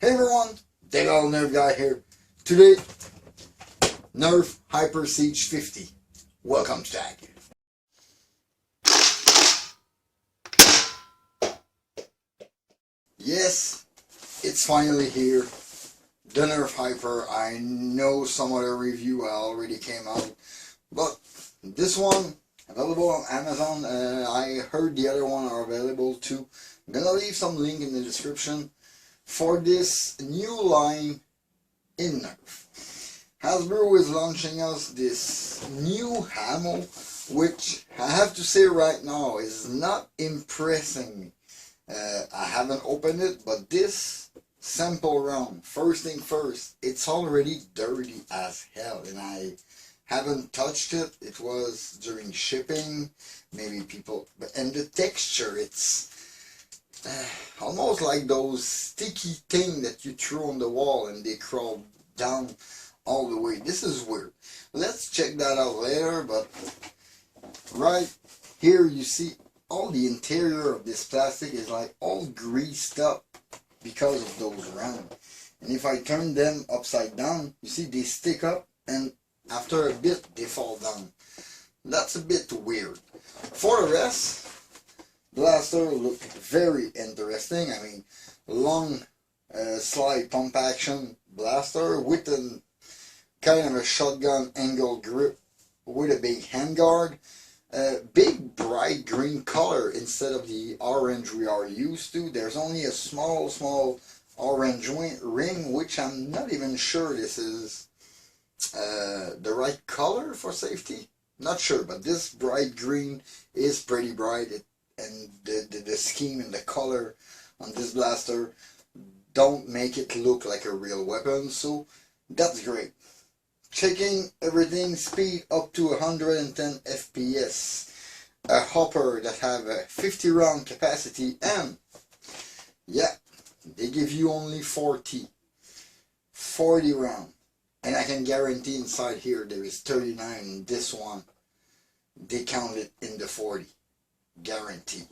Hey everyone, thatoldnerfguy here. Today, Nerf Hyper Siege-50. Welcome to tag. Yes, it's finally here. The Nerf Hyper. I know some other review already came out, but this one available on Amazon. I heard the other one are available too. I'm gonna leave some link in the description for this new line in Nerf. Hasbro is launching us this new ammo, which I have to say right now is not impressing me. I haven't opened it, but this sample round, first thing first, it's already dirty as hell, and I haven't touched it. It was during shipping, maybe people, and the texture, it's almost like those sticky thing that you throw on the wall and they crawl down all the way. This is weird. Let's check that out later, but right here you see all the interior of this plastic is like all greased up because of those rounds. And if I turn them upside down, you see they stick up and after a bit they fall down. That's a bit weird. For the rest, blaster look very interesting. I mean, long slide pump action blaster with a kind of a shotgun angle grip with a big handguard. Big bright green color instead of the orange we are used to. There's only a small orange ring, which I'm not even sure this is the right color for safety. Not sure, but this bright green is pretty bright. And the scheme and the color on this blaster don't make it look like a real weapon, so that's great. Checking everything, speed up to 110 FPS, a hopper that have a 50 round capacity, and yeah, they give you only 40 round, and I can guarantee inside here there is 39. In this one they count it in the 40. Guarantee.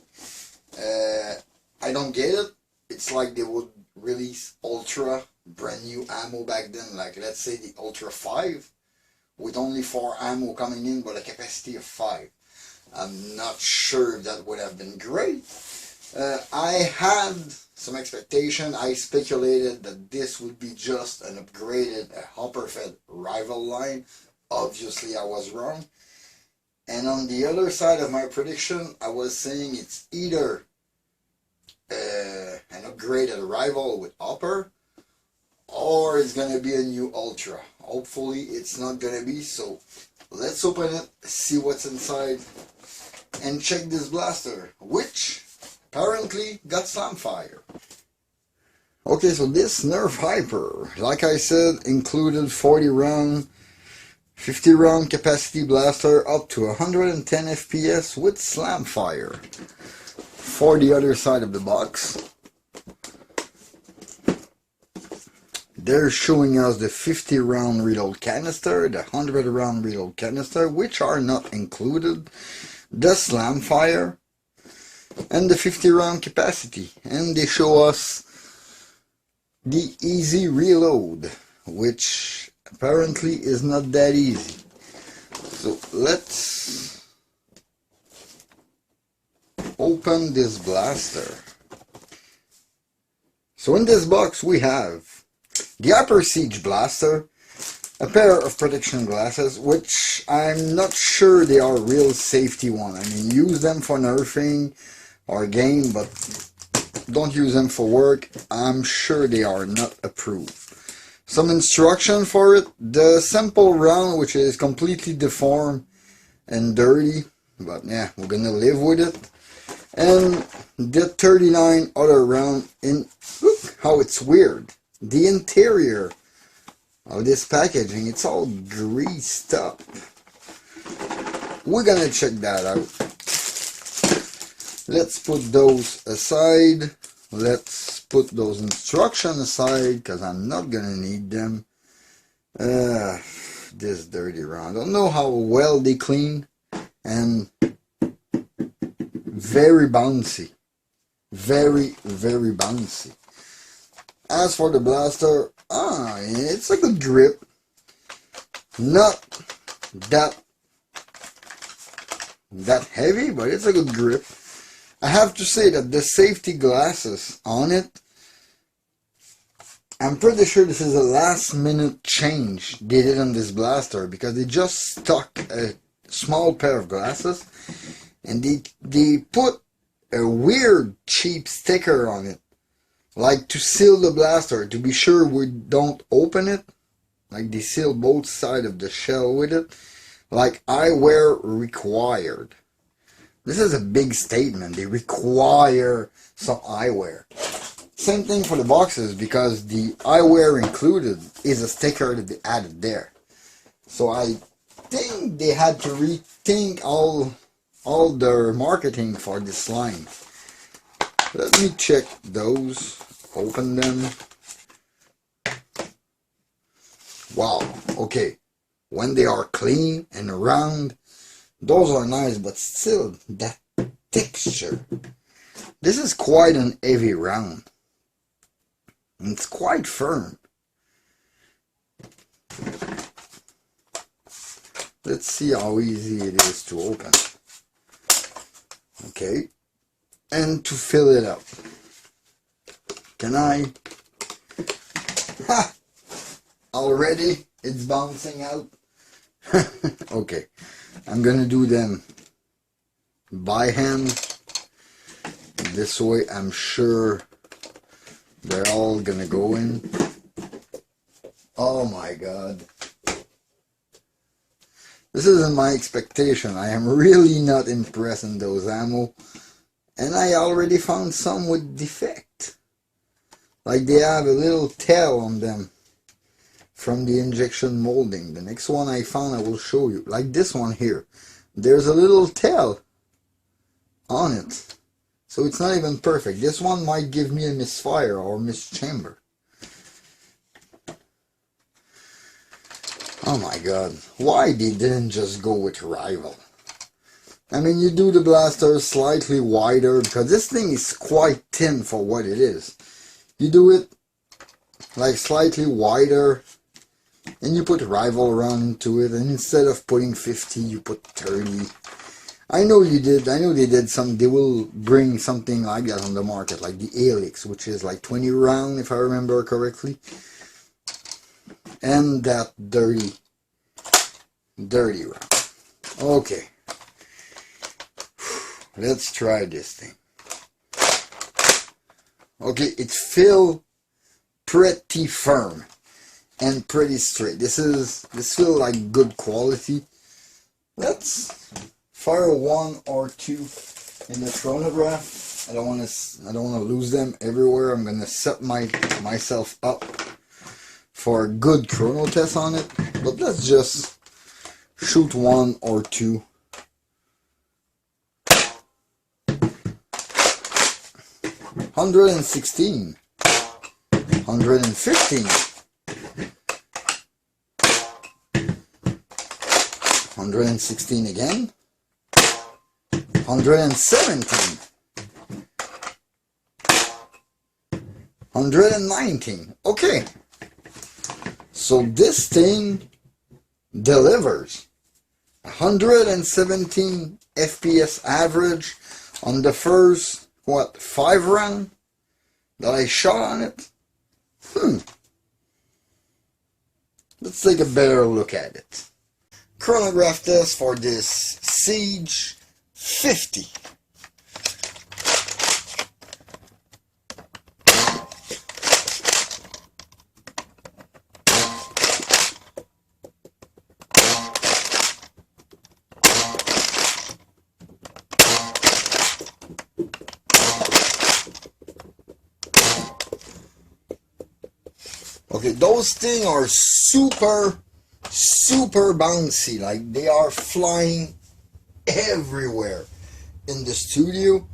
I don't get it. It's like they would release Ultra, brand new ammo back then, like let's say the Ultra 5 with only 4 ammo coming in but a capacity of 5. I'm not sure if that would have been great. I had some expectation. I speculated that this would be just an upgraded hopper-fed rival line. Obviously I was wrong. And on the other side of my prediction, I was saying it's either an upgraded rival with hopper, or it's going to be a new Ultra. Hopefully it's not going to be, so let's open it, see what's inside, and check this blaster, which apparently got slam fire. Okay, so this Nerf Hyper, like I said, included 40 round 50 round capacity blaster up to 110 FPS with slam fire. For the other side of the box, they're showing us the 50 round reload canister, the 100 round reload canister, which are not included, the slam fire, and the 50 round capacity. And they show us the easy reload, which apparently is not that easy. So let's open this blaster. So in this box we have the Hyper Siege blaster, a pair of protection glasses, which I'm not sure they are real safety one. I mean, use them for nerfing or game, but don't use them for work. I'm sure they are not approved. Some instruction for it. The sample round, which is completely deformed and dirty, but yeah, we're gonna live with it. And the 39 other round in, look how it's weird. The interior of this packaging, it's all greased up. We're gonna check that out. Let's put those aside. Let's put those instructions aside because I'm not gonna need them. This dirty round. I don't know how well they clean, and very bouncy. Very bouncy. As for the blaster, it's a good grip. Not that heavy, but it's a good grip. I have to say that the safety glasses on it, I'm pretty sure this is a last minute change they did on this blaster, because they just stuck a small pair of glasses and they put a weird cheap sticker on it, like to seal the blaster, to be sure we don't open it. Like they seal both sides of the shell with it, like eyewear required. This is a big statement. They require some eyewear. Same thing for the boxes, because the eyewear included is a sticker that they added there. So I think they had to rethink all their marketing for this line. Let me check those. Open them. Wow, okay. When they are clean and round, those are nice, but still, that texture. This is quite an heavy round. It's quite firm. Let's see how easy it is to open. Okay. And to fill it up. Can I? Ha! Already it's bouncing out. Okay, I'm gonna do them by hand. This way I'm sure they're all gonna go in. Oh my god. This isn't my expectation. I am really not impressed in those ammo. And I already found some with defect. Like they have a little tail on them from the injection molding. The next one I found I will show you. Like this one here. There's a little tail on it. So it's not even perfect. This one might give me a misfire or mischamber. Oh my god. Why they didn't just go with rival? I mean, you do the blaster slightly wider, because this thing is quite thin for what it is. You do it like slightly wider, and you put rival around into it, and instead of putting 50, you put 30. I know you did. I know they did some. They will bring something like that on the market, like the Helix, which is like 20 round, if I remember correctly. And that dirty round. Okay. Let's try this thing. Okay, it feels pretty firm and pretty straight. This feels like good quality. Let's fire one or two in the chronograph. I don't want to lose them everywhere. I'm gonna set myself up for a good chrono test on it. But let's just shoot one or two. 116, 115, 116 again, 117, 119. Okay, so this thing delivers 117 FPS average on the first 5 round that I shot on it. Let's take a better look at it. Chronograph test for this Siege 50. Okay, those things are super bouncy. Like, they are flying everywhere in the studio.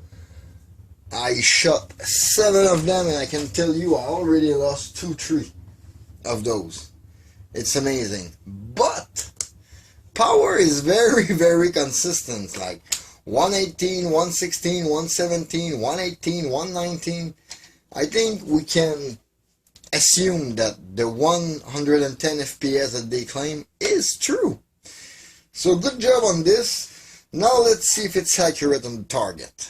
I shot 7 of them, and I can tell you I already lost 2-3 of those. It's amazing. But power is very consistent. Like 118, 116, 117, 118, 119. I think we can assume that the 110 FPS that they claim is true. So good job on this. Now let's see if it's accurate on the target.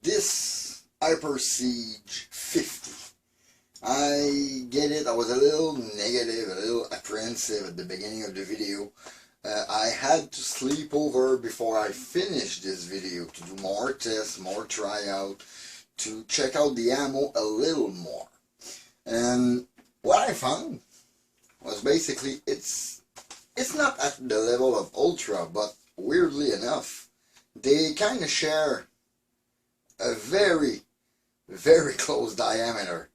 This Hyper Siege-50. I get it, I was a little negative, a little apprehensive at the beginning of the video. I had to sleep over before I finished this video to do more tests, more tryout, to check out the ammo a little more. And what I found was basically it's not at the level of Ultra, but weirdly enough, they kind of share a very, very close diameter,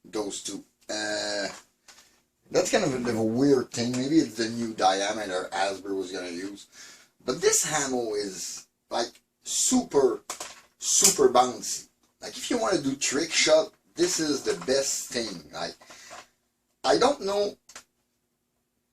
those two. That's kind of a weird thing. Maybe it's the new diameter Asbury was going to use. But this ammo is like super, super bouncy. Like if you want to do trick shot, this is the best thing. Like, I don't know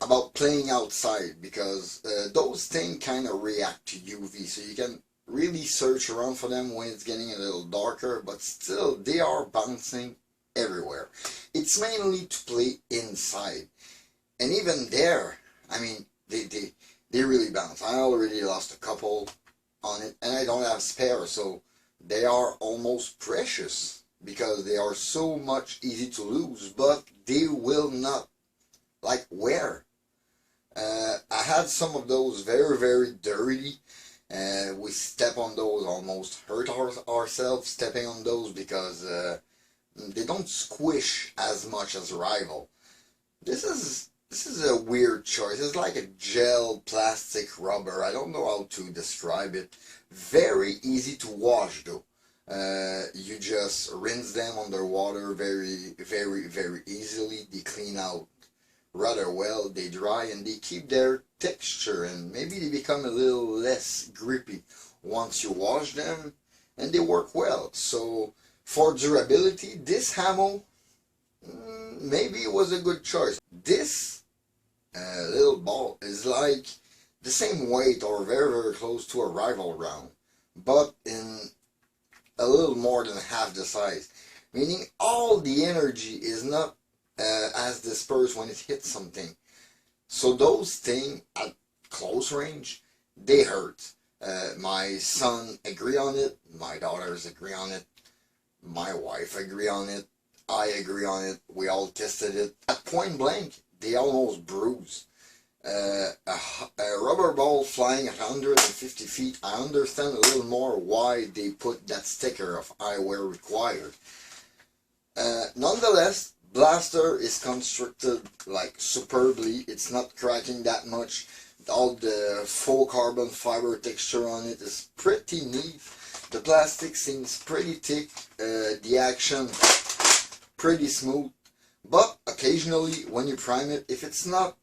about playing outside because those things kind of react to UV, so you can really search around for them when it's getting a little darker, but still they are bouncing everywhere. It's mainly to play inside, and even there, I mean, they really bounce. I already lost a couple on it, and I don't have spare, so they are almost precious because they are so much easy to lose, but they will not like wear. I had some of those very, very dirty. We step on those, almost hurt ourselves stepping on those because they don't squish as much as Rival. This is a weird choice. It's like a gel plastic rubber. I don't know how to describe it. Very easy to wash though. You just rinse them underwater very, very, very easily. They clean out rather well, they dry, and they keep their texture, and maybe they become a little less grippy once you wash them, and they work well. So for durability, this ammo maybe it was a good choice. This little ball is like the same weight or very, very close to a Rival round, but in a little more than half the size, meaning all the energy is not as dispersed when it hits something. So those things at close range, they hurt. My son agree on it, my daughters agree on it, my wife agree on it, I agree on it, we all tested it. At point blank, they almost bruise. A rubber ball flying at 150 feet, I understand a little more why they put that sticker of eyewear required. Nonetheless, blaster is constructed like superbly. It's not cracking that much. All the faux carbon fiber texture on it is pretty neat. The plastic seems pretty thick. The action pretty smooth. But occasionally when you prime it, if it's not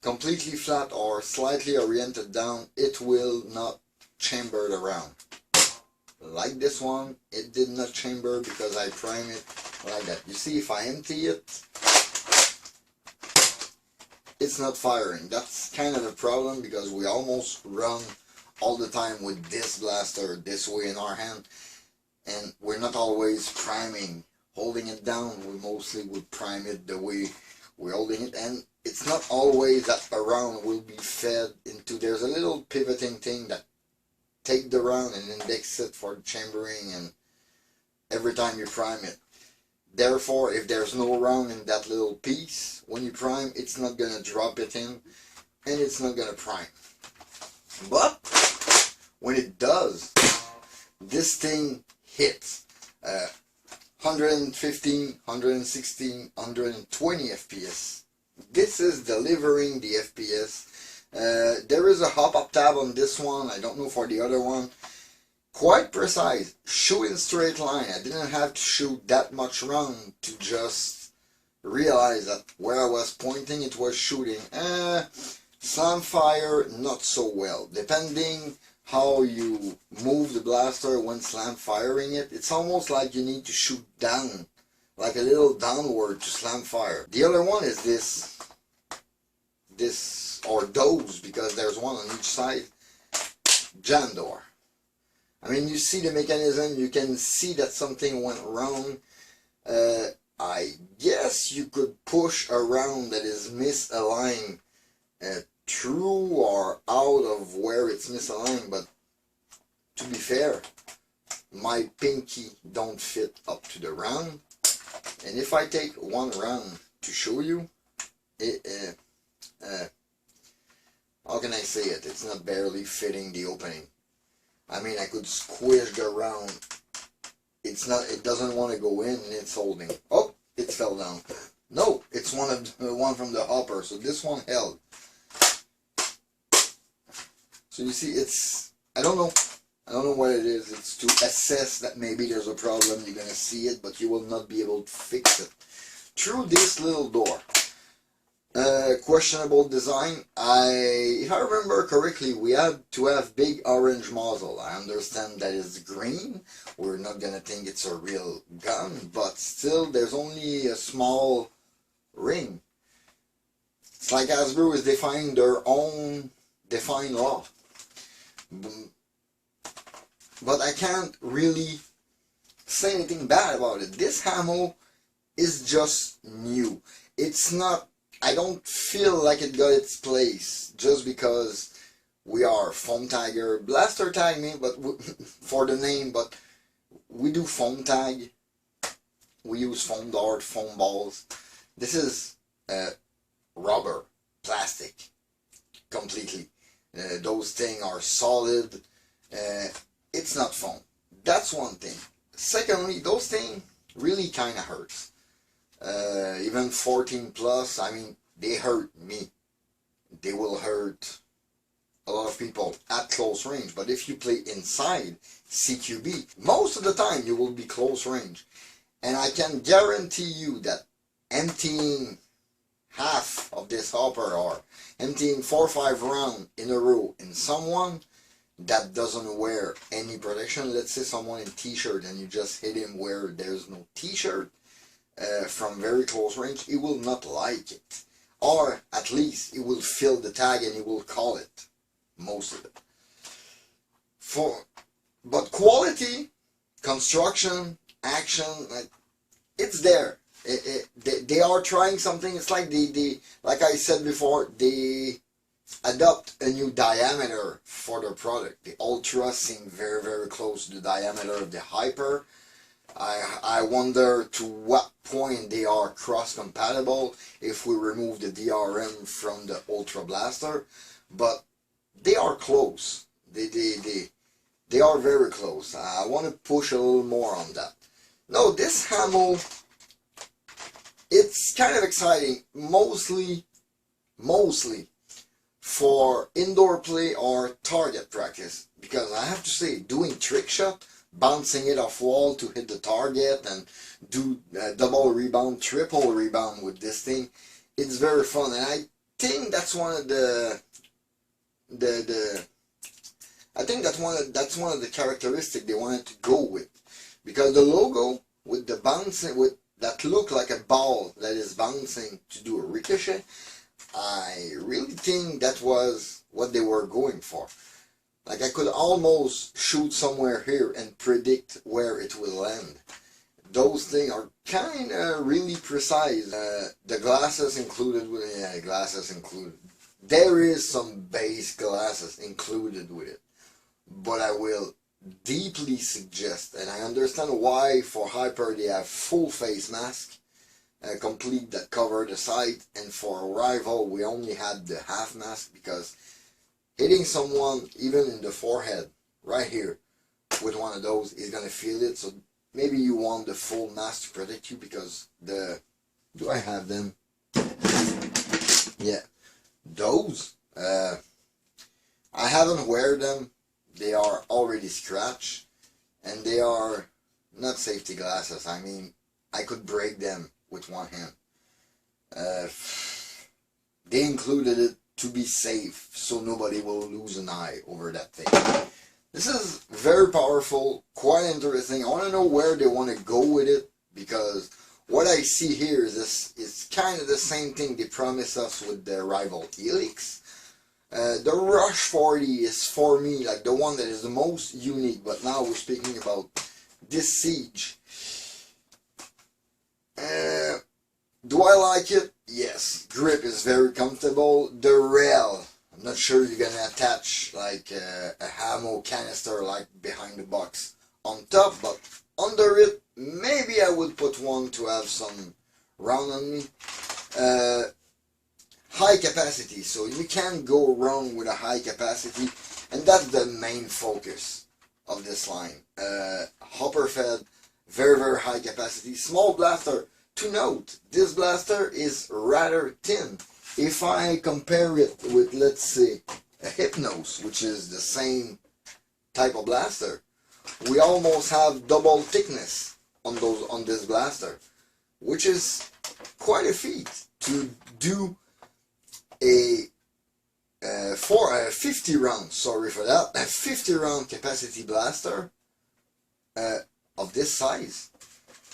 completely flat or slightly oriented down, it will not chamber around. Like this one, it did not chamber because I primed it like that. You see, if I empty it, it's not firing. That's kind of a problem because we almost run all the time with this blaster this way in our hand, and we're not always priming, holding it down. We mostly would prime it the way we're holding it, and it's not always that a round will be fed into. There's a little pivoting thing that take the round and index it for chambering, and every time you prime it. Therefore, if there's no round in that little piece, when you prime, it's not going to drop it in, and it's not going to prime. But when it does, this thing hits 115, 116, 120 FPS. This is delivering the FPS. There is a hop-up tab on this one. I don't know for the other one. Quite precise. Shoot in straight line. I didn't have to shoot that much round to just realize that where I was pointing it was shooting. Slam fire, not so well. Depending how you move the blaster when slam firing it, it's almost like you need to shoot down, like a little downward to slam fire. The other one is this, or those, because there's one on each side, jam door. I mean, you see the mechanism, you can see that something went wrong. I guess you could push around that is misaligned through or out of where it's misaligned, but to be fair, my pinky don't fit up to the round, and if I take one round to show you, how can I say it? It's not barely fitting the opening. I mean, I could squish the round. It doesn't want to go in, and it's holding. Oh, it fell down. No, it's one from the hopper, so this one held. So you see, I don't know what it is. It's to assess that maybe there's a problem. You're gonna see it, but you will not be able to fix it through this little door. Questionable design. If I remember correctly, we had to have big orange muzzle. I understand that it's green. We're not gonna think it's a real gun, but still, there's only a small ring. It's like Hasbro is defying their own defined law. But I can't really say anything bad about it. This ammo is just new. It's not, I don't feel like it got its place just because we are foam tagger. Blaster tag me, but for the name, but we do foam tag. We use foam dart, foam balls. This is rubber, plastic, completely. Those things are solid. It's not foam. That's one thing. Secondly, those things really kind of hurts. Even 14 plus, I mean, they hurt me. They will hurt a lot of people at close range. But if you play inside CQB, most of the time you will be close range. And I can guarantee you that emptying half of this hopper or emptying 4 or 5 rounds in a row in someone that doesn't wear any protection, let's say someone in t-shirt and you just hit him where there's no t-shirt, from very close range, he will not like it. Or at least he will feel the tag and he will call it. Most of it. But quality, construction, action, it's there. They are trying something. It's like like I said before, they adopt a new diameter for their product. The Ultra seem very, very close to the diameter of the Hyper. I wonder to what point they are cross-compatible if we remove the DRM from the Ultra Blaster, but they are close. They are very close. I want to push a little more on that. No, this ammo, it's kind of exciting, mostly for indoor play or target practice, because I have to say, doing trick shot, bouncing it off wall to hit the target and do double rebound, triple rebound with this thing, it's very fun. And I think that's one of I think that's one of the characteristics they wanted to go with, because the logo with the bouncing, with that look like a ball that is bouncing to do a ricochet, I really think that was what they were going for. Like I could almost shoot somewhere here and predict where it will land. Those things are kind of really precise. The glasses included, glasses included. There is some base glasses included with it. But I will deeply suggest, and I understand why for Hyper they have full face mask, complete that cover the side, and for a rival we only had the half mask, because hitting someone even in the forehead right here with one of those is gonna feel it. So maybe you want the full mask to protect you, because do I have them? Yeah, those I haven't wear them. They are already scratched, and they are not safety glasses. I mean, I could break them with one hand. They included it to be safe, so nobody will lose an eye over that thing. This is very powerful, quite interesting. I want to know where they want to go with it, because what I see here is this is kind of the same thing they promised us with the rival Helix. The Rush 40 is, for me, like the one that is the most unique, but now we're speaking about this Siege. Do I like it? Yes. Grip is very comfortable. The rail, I'm not sure you're gonna attach like a ammo canister like behind the box on top, but under it, maybe I would put one to have some round on me. High capacity, so you can't go wrong with a high capacity, and that's the main focus of this line. Hopper fed, very very high capacity. Small blaster. To note, this blaster is rather thin. If I compare it with, let's say, a Hypnos, which is the same type of blaster, we almost have double thickness on this blaster, which is quite a feat to do a 50 round, sorry for that, a 50 round capacity blaster of this size.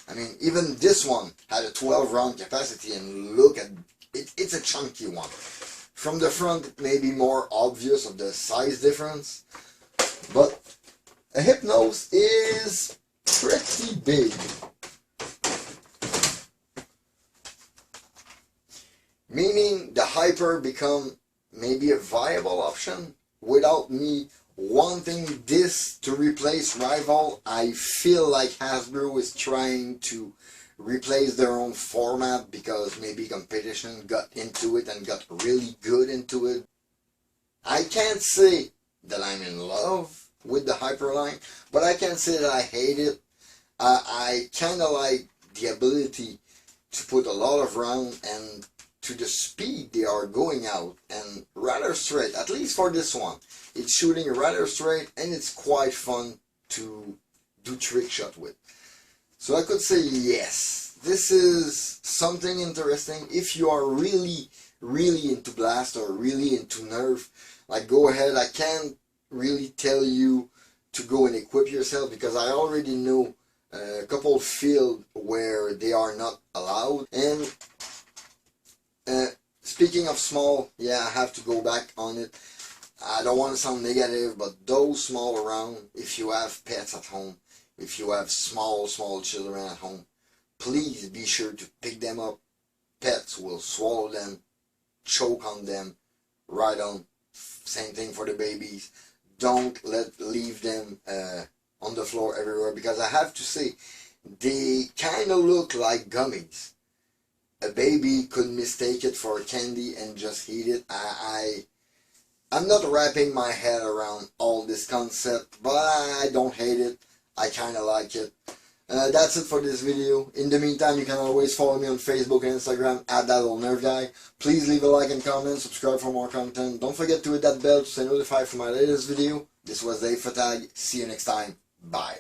I mean, even this one had a 12 round capacity, and look at it, it's a chunky one. From the front it may be more obvious of the size difference, but a Hypnos is pretty big. Meaning the Hyper become maybe a viable option without me wanting this to replace rival. I feel like Hasbro is trying to replace their own format because maybe competition got into it and got really good into it. I can't say that I'm in love with the Hyper line, but I can't say that I hate it. I kind of like the ability to put a lot of round and to the speed they are going out, and rather straight, at least for this one. It's shooting rather straight, and it's quite fun to do trick shot with. So I could say yes, this is something interesting. If you are really into Blast or really into Nerf, like, go ahead. I can't really tell you to go and equip yourself because I already know a couple fields where they are not allowed. And speaking of small, yeah, I have to go back on it. I don't want to sound negative, but those small around, if you have pets at home, if you have small children at home, please be sure to pick them up. Pets will swallow them, choke on them, right on. Same thing for the babies. Don't leave them on the floor everywhere, because I have to say, they kind of look like gummies. A baby could mistake it for candy and just eat it. I'm not wrapping my head around all this concept, but I don't hate it. I kind of like it. That's it for this video. In the meantime, you can always follow me on Facebook and Instagram at thatoldnerfguy. Please leave a like and comment, subscribe for more content. Don't forget to hit that bell to stay notified for my latest video. This was Dave Fatag. See you next time. Bye.